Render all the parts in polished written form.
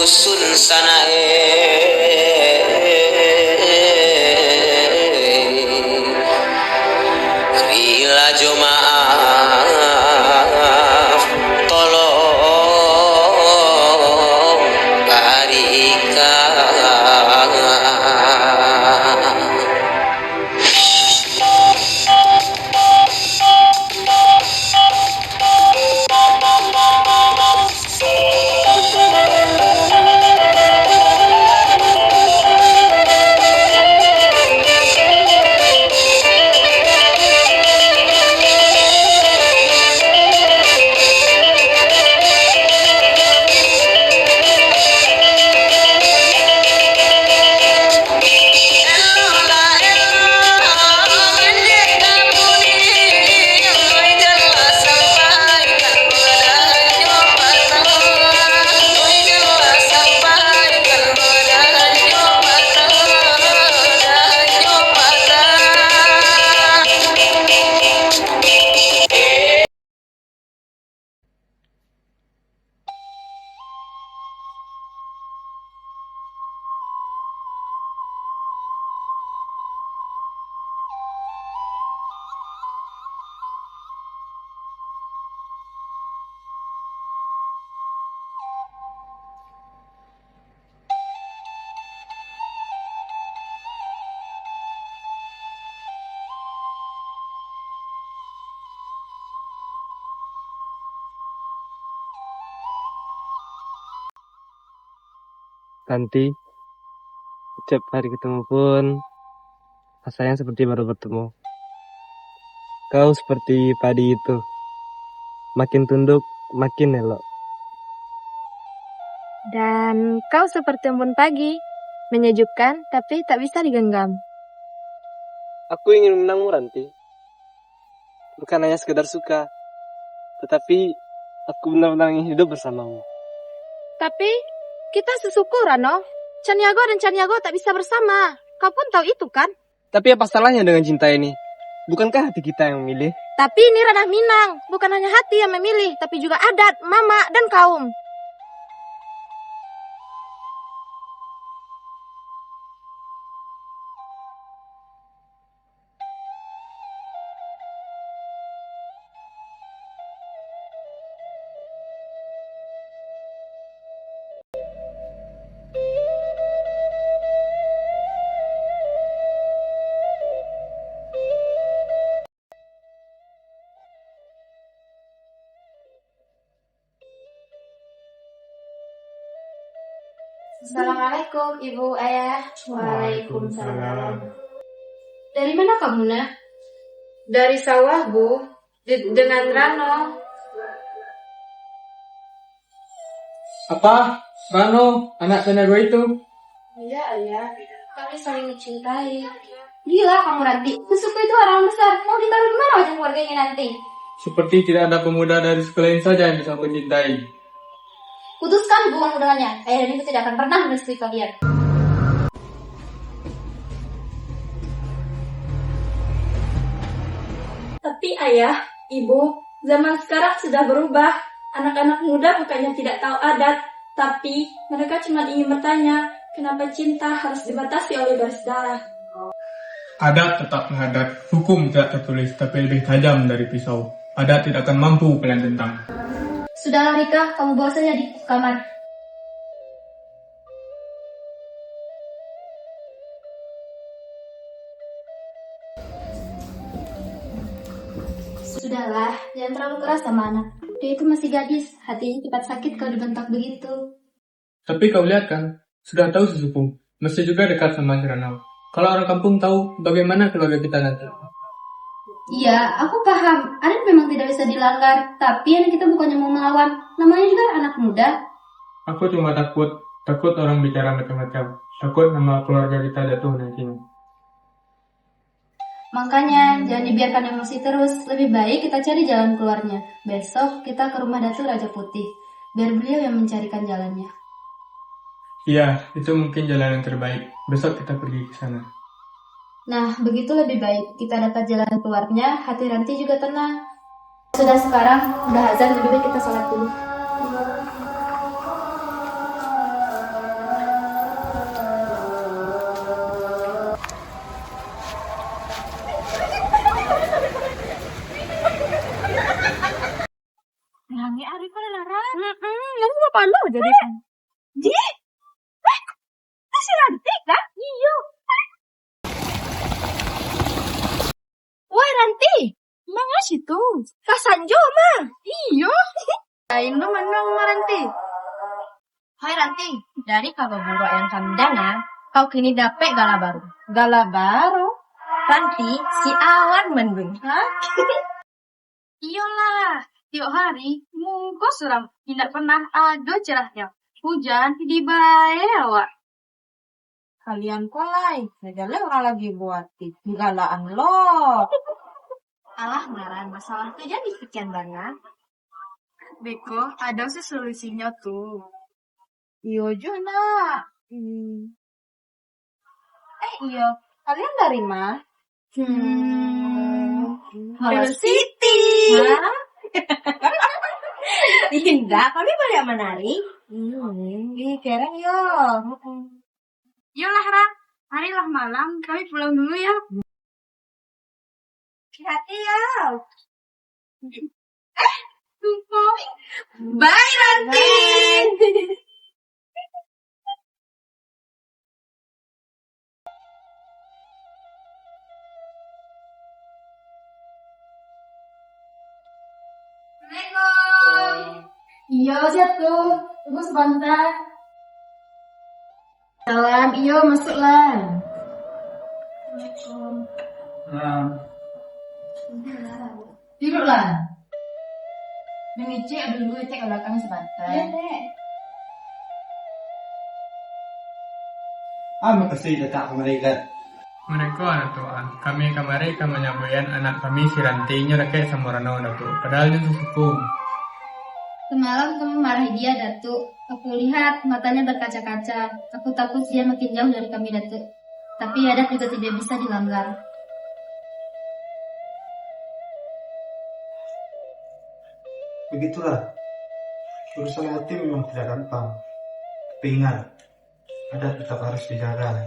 dusun sanae bila maaf tolong barikan. Tanti, setiap hari ketemu pun rasanya seperti baru bertemu. Kau seperti padi itu, makin tunduk, makin elok. Dan kau seperti embun pagi, menyejukkan tapi tak bisa digenggam. Aku ingin menangmu, Ranti. Bukan hanya sekedar suka, tetapi aku benar-benar ingin hidup bersamamu. Tapi kita sesuku, Rano. Caniago dan Caniago tak bisa bersama. Kau pun tahu itu kan? Tapi apa salahnya dengan cinta ini? Bukankah hati kita yang memilih? Tapi ini ranah Minang. Bukan hanya hati yang memilih, tapi juga adat, mama, dan kaum. Assalamualaikum, Ibu, Ayah. Waalaikumsalam. Dari mana kamu, Nak? Dari sawah, Bu. Dengan Rano. Apa? Rano, anak Caniago itu? Iya, Ayah. Kami saling mencintai. Gila kamu, Ranti. Susuku itu orang besar. Mau ditaruh di mana wajah keluarganya nanti? Seperti tidak ada pemuda dari sekolah ini saja yang bisa aku cintai. Putuskan hubunganmu dengannya. Ayah dan Ibu tidak akan pernah merestui kalian. Tapi ayah, ibu, zaman sekarang sudah berubah. Anak-anak muda bukannya tidak tahu adat, tapi mereka cuma ingin bertanya, kenapa cinta harus dibatasi oleh garis darah? Adat tetap mengadat, hukum tidak tertulis, tapi lebih tajam dari pisau. Adat tidak akan mampu kalian tentang. Sudahlah Rika, kamu bawa saja di kamar. Sudahlah, jangan terlalu keras sama anak. Dia itu masih gadis, hatinya cepat sakit kalau dibentak begitu. Tapi kau lihat kan, sudah tahu sesuku, mesti juga dekat sama si Rano. Kalau orang kampung tahu, bagaimana keluarga kita nanti? Iya, aku paham. Adat memang tidak bisa dilanggar, tapi anak kita bukannya mau melawan. Namanya juga anak muda. Aku cuma takut orang bicara macam-macam. Takut nama keluarga kita jatuh nantinya. Makanya, jangan dibiarkan emosi terus. Lebih baik kita cari jalan keluarnya. Besok kita ke rumah Datuk Raja Putih. Biar beliau yang mencarikan jalannya. Iya, itu mungkin jalan yang terbaik. Besok kita pergi ke sana. Nah, begitu lebih baik. Kita dapat jalan keluarnya, hati Ranti juga tenang. Sudah sekarang, udah azan, lebih baik kita sholat dulu. kalau larang. Yang apa lo jadi kan? Si Ranti kan? Iyo. Woi Ranti, mga situ. Kasanjo mah. Iyo. Lain lo manang Ranti. Hai Ranti, dari kabar buruk yang kami dengar, kau kini dapet gala baru. Gala baru? Ranti, si awan mendung. Hah? Iyalah, tiap hari muka suram. Tidak pernah ada cerahnya. Hujan di bayar awak. Kalian kolai, segala orang lagi buat galaan lo. Alah ngaran, masalah tuh jadi sekian banyak. Beko, ada sih solusinya tuh. Iyo Juna. Iyo, kalian dari mana? Hello City. Hah? Tidak, kami boleh menari. Ih, keren yo. Yolah Ra, harilah malam, kami pulang dulu ya. Hati ya. Tunggu. Bye Ranti. Iya, jatuh. Tunggu sebentar. Salam, iyo masuklah. Duduklah. Ini cek dulu, cek ke belakang sebentar. Makasih datang ke mereka. Mereka anak tua. Kami kemari kami menyambutkan anak kami si Ranti rakyat sama Rano Datuk. Padahal itu suku. Semalam kamu marahi dia, Datuk. Aku lihat matanya berkaca-kaca. Aku takut dia makin jauh dari kami, Datuk. Tapi adat juga tidak bisa dilanggar. Begitulah. Urusan hati memang tidak gampang. Tapi ingat, adat tetap harus dijaga.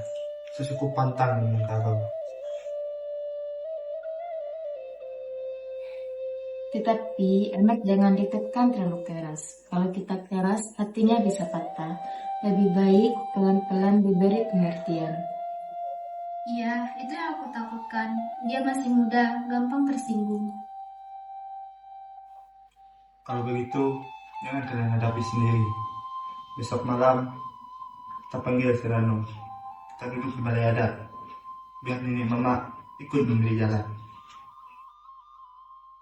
Sesuku pantang Minangkabau. Tetapi anak jangan ditekan terlalu keras. Kalau kita keras, hatinya bisa patah. Lebih baik pelan-pelan diberi pengertian. Iya, itu yang aku takutkan. Dia masih muda, gampang tersinggung. Kalau begitu, jangan kalian hadapi sendiri. Besok malam, kita panggil Serano. Kita duduk di balai adat. Biar nenek mama ikut memberi jalan.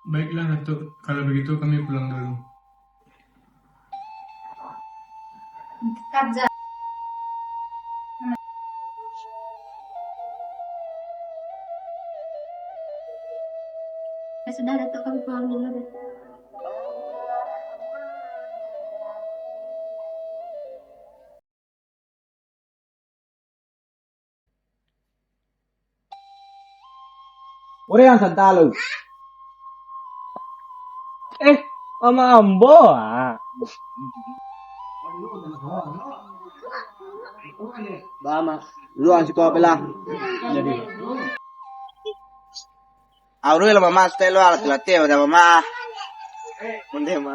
Baiklah Datuk, kalau begitu kami pulang dulu. Kabza. Ya sudah, Datuk, kami pulang dulu, Datuk. Orang Santalo. Mama Ambo ah. Bama, lu ang siko pala. Jadi. Auro la mamá stelo al lateo da mamá. Unde ma.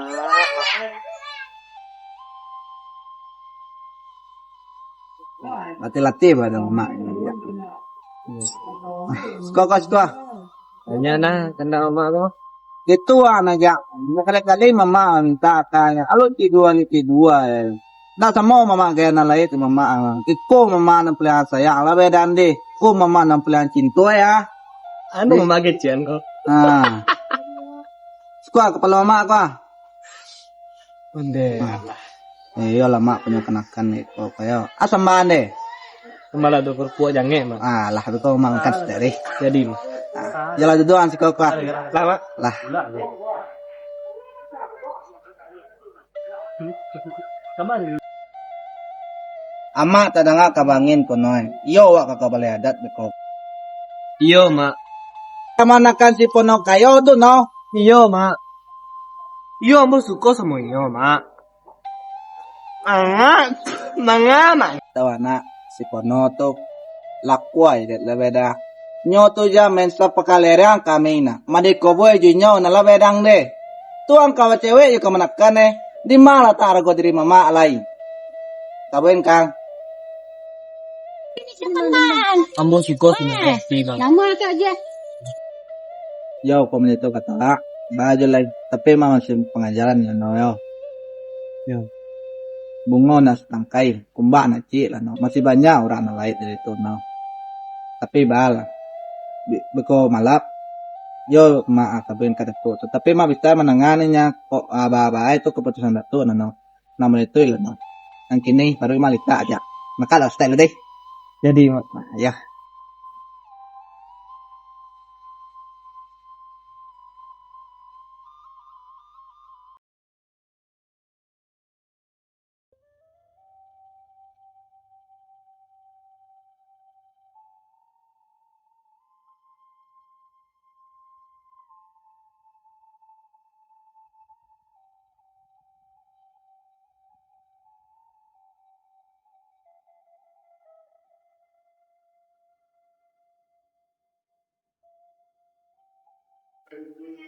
Lati-lati ba da mamá. Siko. Hanya na tanda mama ko. Itu anak ya. Kali-kali mama minta kaya. Alo tidua. Dah sama mama kaya na lai tu mama. Iko mama nang pilihan sayang. Lawe dandi. Ko mama nang pilihan cinta ya. Ano mamagit yan ko? Ah. Squad kepala mak ko. Hindi. Iyo lah mak punya kenakan itu kayak asam bande. Kumala do perpu jange ma. Ah lah itu mangkat dari. Jadi. Jalan doang si kau. Lama. Lah. Kamari. Ama tadanga kabangin konoy. Iyo wa kakabali adat beko. Iyo ma. Kamanakan si pono kayo do no. Iyo ma. Iyo mo suko sa mo iyo ma. Mga. Tawana si pono to lakwai det leveda. Nyo to ja men sa pakalerang kami na. Madiko boy ju nyo na lavedang de. Tuang kawa cewek yuk kemenakan di mana tara ko diri mama alay. Kabuin kang. Ambon si Kos na Lama ka aja. Yo, komunito kata. Baju lagi. Tapi mama sih pengajaran ya no yo. Yo. Bungo na tangkay. Kumba na ci lah no. Masih banyak orang na lain dari itu no. Tapi bala. Beko malap. Yo kabuin kata tu. Tapi mah bisa menanganinya kok aba-aba itu keputusan datu no. Namun itu lah no. Yang kini baru malita aja. Maka lah style deh. Jadi ya.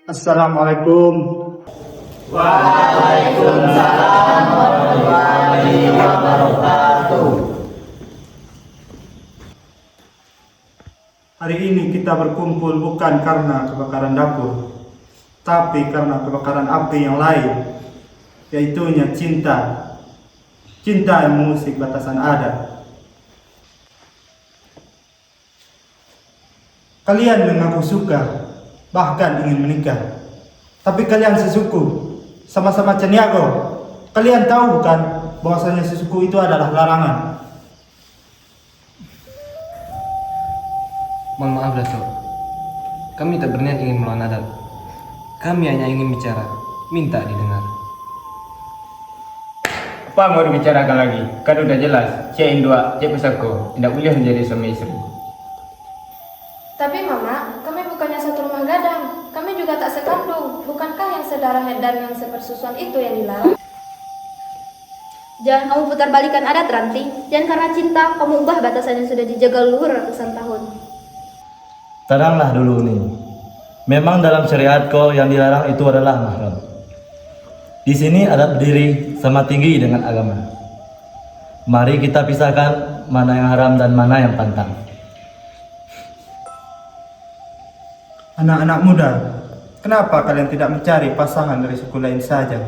Assalamualaikum. Hari ini kita berkumpul bukan karena kebakaran dapur, tapi karena kebakaran api yang lain, yaitunya cinta. Cinta yang mengusik batasan adat. Kalian mengaku suka, bahkan ingin menikah. Tapi kalian sesuku, sama-sama ceniago. Kalian tahu bukan bahwasanya sesuku itu adalah larangan. Mohon maaf Datuk. Kami tak berniat ingin melawan adat. Kami hanya ingin bicara, minta didengar. Apa mau dibicarakan lagi? Kan udah jelas, Cik Indua, Cik Pusako tidak boleh menjadi suami istri. Tapi Mama, kami bukannya satu rumah gadang. Kami juga tak sekandung. Bukankah yang sedarah dan yang sepersusuan itu yang dilarang? Jangan kamu putar balikan adat, Ranti. Jangan karena cinta kamu ubah batasan yang sudah dijaga luhur ratusan tahun. Tenanglah dulu nih. Memang dalam syariatku yang dilarang itu adalah mahram. Di sini adat berdiri sama tinggi dengan agama. Mari kita pisahkan mana yang haram dan mana yang pantang. Anak-anak muda, kenapa kalian tidak mencari pasangan dari suku lain saja?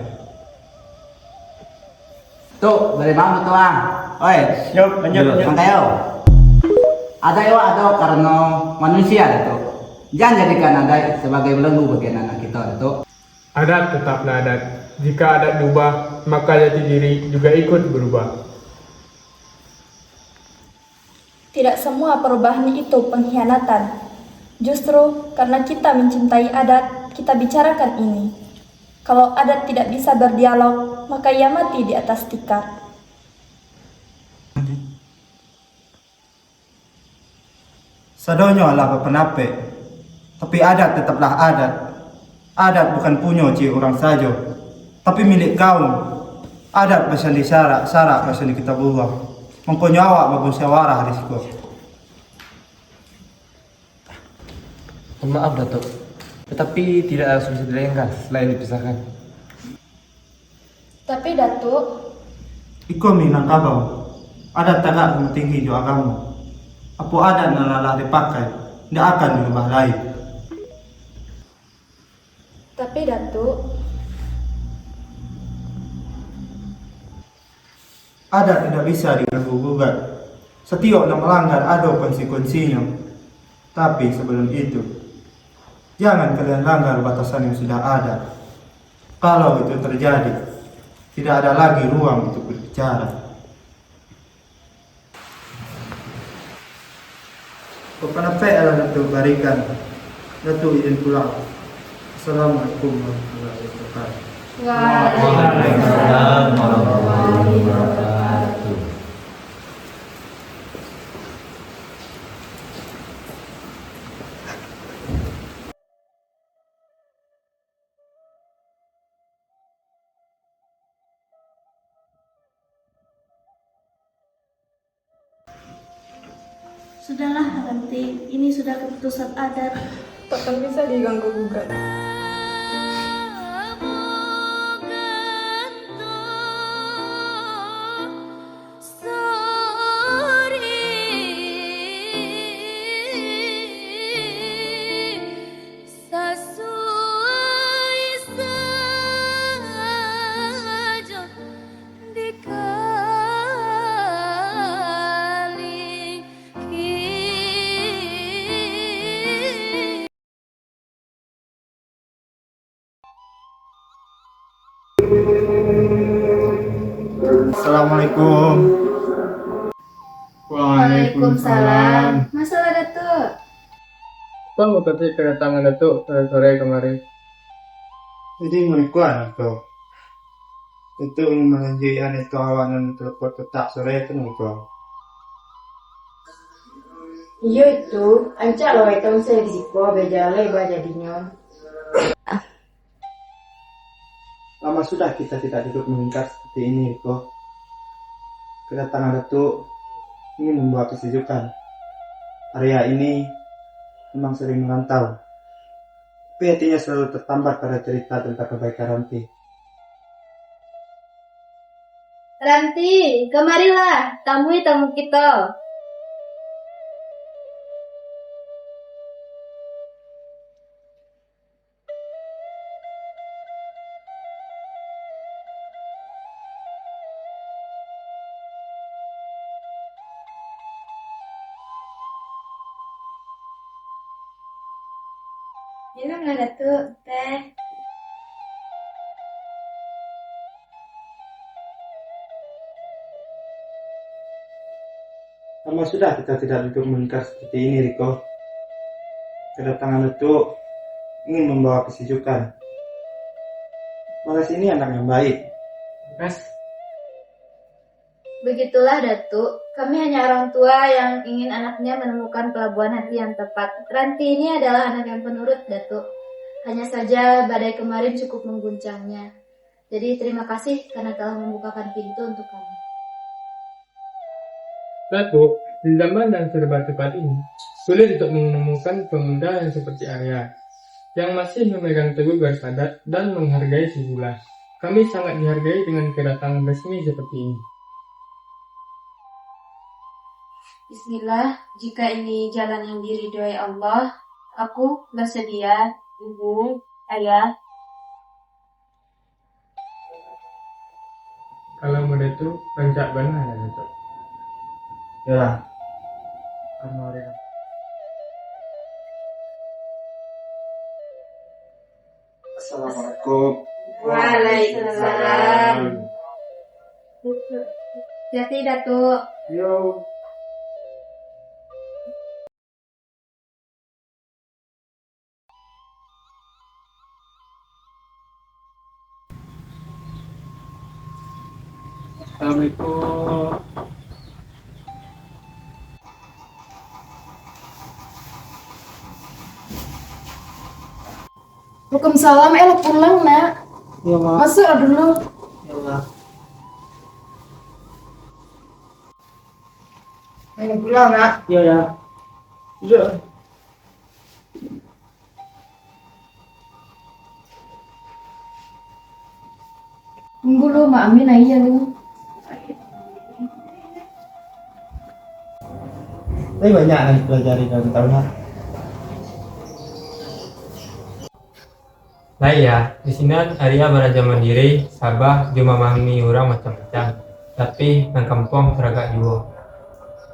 Tuh, dari mana tuang? Oi, Yuk, lanjut. Mangkayo. Ada karena manusia itu. Jangan jadikan ada sebagai belenggu bagi anak kita itu. Adat tetaplah adat. Jika adat berubah, maka jati diri juga ikut berubah. Tidak semua perubahan itu pengkhianatan. Justru karena kita mencintai adat, kita bicarakan ini. Kalau adat tidak bisa berdialog, maka ia mati di atas tikar. Sadonyo lah penape, tapi adat tetaplah adat. Adat bukan punya cik orang saja, tapi milik kaum. Adat bahasa di syarak bahasa di kitab Allah. Mempunyai awak bermusyawarah risiko. Maaf Datuk, tetapi tidak harus bisa dilengkas selain dipisahkan. Tapi Datuk, Iko minang kabau. Adat tagak yang tinggi jo agama. Apa adat nalalah dipakai, tidak akan diubah lain. tapi Datuk, Adat tidak bisa diganggu gugat. Setiap yang melanggar ada konsekuensinya. Tapi sebelum itu, jangan kalian langgar batasan yang sudah ada. Kalau itu terjadi, tidak ada lagi ruang untuk berbicara. Kepada PL Datuk barikan, Datuk izin pulang. Assalamualaikum warahmatullahi wabarakatuh. Waalaikumsalam warahmatullahi wabarakatuh. sudahlah nanti ini sudah keputusan adat. Takkan bisa diganggu gugat. Assalamualaikum. Waalaikumsalam. Masalah Datuk. Kamu kasih kedatangan Datuk sore kemarin. Jadi menikuan atau itu menunjukkan itu awanan telepon tetap sore itu nunggu. Iya itu, ancak loh itu saya risiko bejale jadinya. Lama sudah kita tidak duduk meningkat seperti ini, Riko. Kedatangan Datuk ingin membawa kesejukan. Area ini memang sering merantau, tapi hatinya selalu tertambat pada cerita tentang kebaikan Ranti. Ranti, kemarilah, tamui tamu kita. Minumlah Datuk, teh. Lama sudah kita tidak duduk meningkat seperti ini, Riko. Kedatangan Datuk ingin membawa kesejukan. Malas ini anak yang baik. Mas, Begitulah Datuk, kami hanya orang tua yang ingin anaknya menemukan pelabuhan hati yang tepat. Ranti ini adalah anak yang penurut Datuk. Hanya saja badai kemarin cukup mengguncangnya. Jadi terima kasih karena telah membukakan pintu untuk kami. Datuk, di zaman dan serba cepat ini, sulit untuk menemukan pemuda yang seperti Arya, yang masih memegang teguh garis adat dan menghargai si Bula. Kami sangat dihargai dengan kedatangan resmi seperti ini. Bismillah, jika ini jalan yang diridhoi Allah, aku bersedia, Ibu, Ayah. Kalau muda itu rancak benar ya Datuk. Ya, kemarin. Assalamualaikum. Waalaikumsalam. Jadi Datuk. Yo. Assalamualaikum. Waalaikumsalam, pulang nak. Ya, Ma. Masuk dulu. Ya, Ma. Pulang nak. Ya, ya. Ya. Tunggu lu, Mak Amin aja lu. Tapi banyak yang dipelajari dalam tahun. Nah ya, di sini Arya belajar mandiri, Sabah dia memahami orang macam-macam. Tapi nang kampung teragak juga.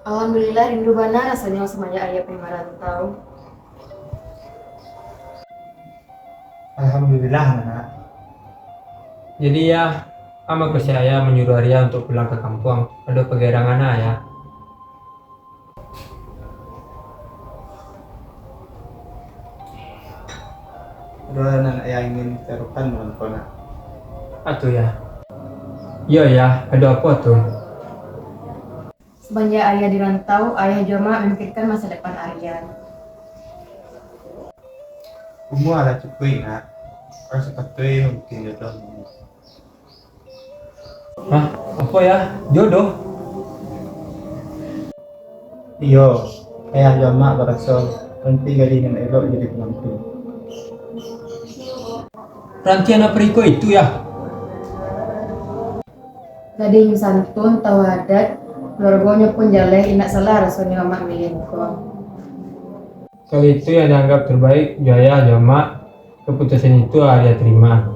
Alhamdulillah rindu bana rasanya semuanya Arya pemerantau. Alhamdulillah, Nana. Jadi ya, ama saya menyuruh Arya untuk pulang ke kampung. Ada pegerangan ya. Ada anak yang ingin ditaruhkan dalam kona. Atuh ya. Iya ya, ada apa tuh? Semenjak Arya dirantau, Ayah Joma memikirkan masa depan Arya. Umur ada cukup, Nak. Kalau seperti mungkin jodoh. Hah? Apa ya? Jodoh? Iyo, ayah jama berasal nanti gading yang elok jadi penantu. Ranti anak periko itu ya? Gading santun tawadat, keluarganya pun jaleh inak salah rasanya amat milinko. Kali itu yang dianggap terbaik, Jaya Jama, keputusan itu Arya terima.